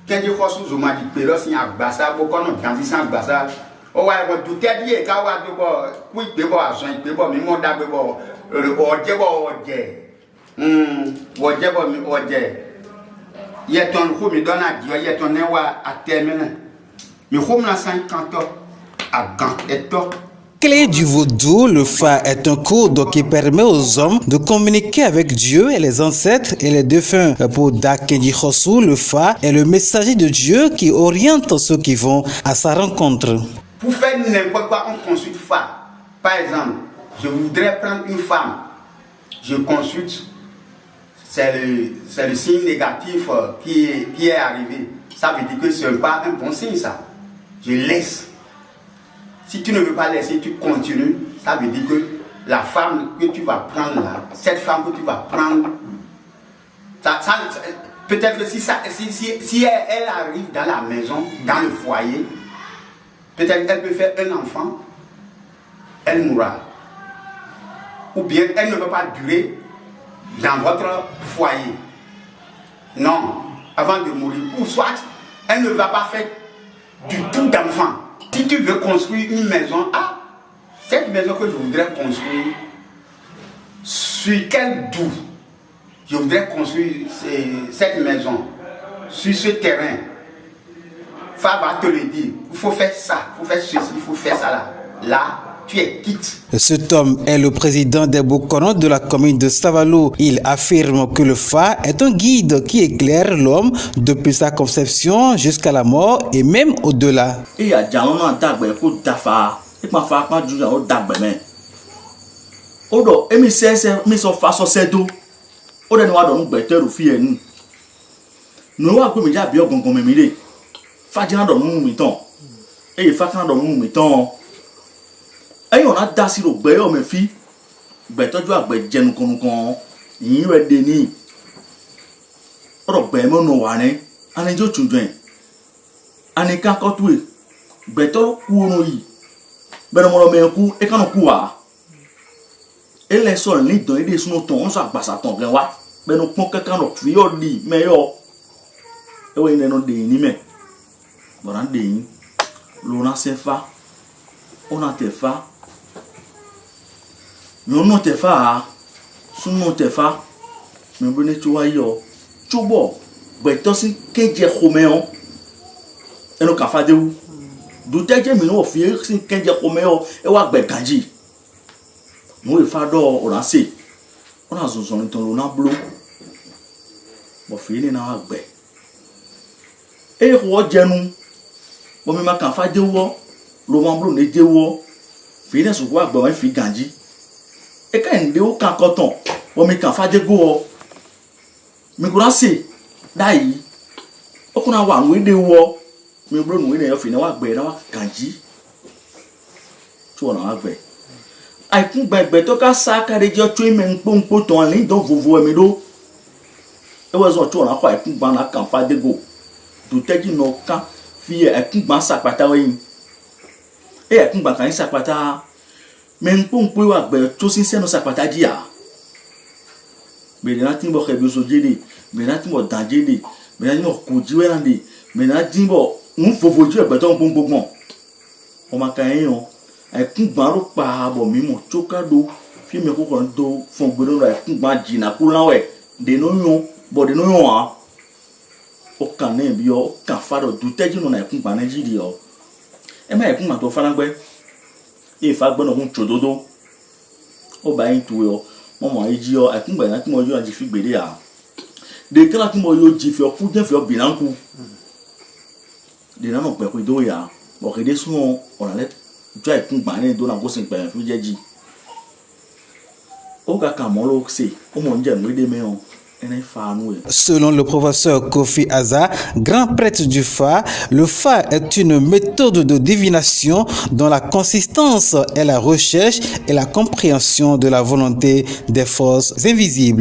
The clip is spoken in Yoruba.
Quand je crois sous ma dit pélo si a bassa beaucoup non quand si a bassa o wa ko du tedi ka wa do bo ku pe bo asan pe bo mi mo da pe bo oje bo mi oje ye ton ko mi dona di ye ton ne wa atemene mi ko na 50 ans à gant et to. Clé du vaudou, le Fa est un code qui permet aux hommes de communiquer avec Dieu et les ancêtres et les défunts. Pour Dakendi Khossou, le Fa est le messager de Dieu qui oriente ceux qui vont à sa rencontre. Pour faire n'importe quoi, on consulte Fa. Par exemple, je voudrais prendre une femme, je consulte, c'est le signe négatif qui est arrivé. Ça veut dire que ce n'est pas un bon signe, ça. Je laisse. Si tu ne veux pas laisser, tu continues. Ça veut dire que la femme que tu vas prendre là, cette femme que tu vas prendre, peut-être que si elle arrive dans la maison, dans le foyer, peut-être qu'elle peut faire un enfant, elle mourra. Ou bien elle ne peut pas durer dans votre foyer. Non, avant de mourir. Ou soit, elle ne va pas faire du tout d'enfant. Si tu veux construire une maison, cette maison que je voudrais construire, sur quel doux je voudrais construire cette maison, sur ce terrain, Fa va te le dire, il faut faire ça, il faut faire ceci, il faut faire ça là. Là, tu es quitte. Cet homme est le président des Bokono de la commune de Savalo. Il affirme que le Fa est un guide qui éclaire l'homme depuis sa conception jusqu'à la mort et même au-delà. Ayi on a dasi ro gbe yo me fi gbe toju agbe jenu konukon yin we de ni ro gbe mo no wa ni ani jo chudwen ani ka ko tuwe gbe to ku orun yi be no mo me ku e kan ku wa ele so ni don ide sunu ton on so agbasa ton gan wa be no pon kankan no fi yo di me yo e we no de ni me bo ran de yin lo na se fa on a te fa non te fa suno te fa me bone tuwa yo chubo beto si keje khomeo eno ka fa de wu du teje mi no fi si keje khomeo e wa gbe kanji mo e fa do o la se ona zonzo ni ton lo na blo mo fi ni na wa gbe e ho jenu mo mi ma kan fa de wo lo mo blo ne de wo fi ne so wa gbe wa fi ganji e ka nde o kan koton o mi kan faje go o mi kura se dai o kuna wa nwe de wo mi bro nwe ne yo fi na wa gbe na wa kanji tu ona wa gbe ai kun gbe to ka sa ka de jo tu mi npo ton ni don vovo mi do e wo zo tu ona kwa ai kun gba na kan faje go du teji no kan fi ai kun gba sa pata yin e ai kun gba kan sa pata men pompo wa gbe to sin se no sapata dia be na timbo khebe so jede be na timbo danjede be na no ko jiwe nande be na timbo un fofo ju egbe to pompo gbon o ma kan yan ai kun gban ro pa bo mi mo chokado fi me ko kon do fon gbe no ai kun gban jina ku lanwe de no yon bo de no yon a o kan na bi o kan fa do du teju no na kun gban Nigeria o e ma ai kun ma to fa langbe if I gbọ́nà hun chododo o ba yin tuwe o mo mo eji o akungba na ti mo yo aji fi gbere a de kala ti mo yo ji fi o ku je fi o binanku de na no pe ko do ya o ke de sun o na le jo akungba ni do na ko sin pe fi je ji o ga ka mo lo se o mo nje nwe de me o. Selon le professeur Kofi Aza, grand prêtre du Fa, le Fa est une méthode de divination dont la consistance est la recherche et la compréhension de la volonté des forces invisibles.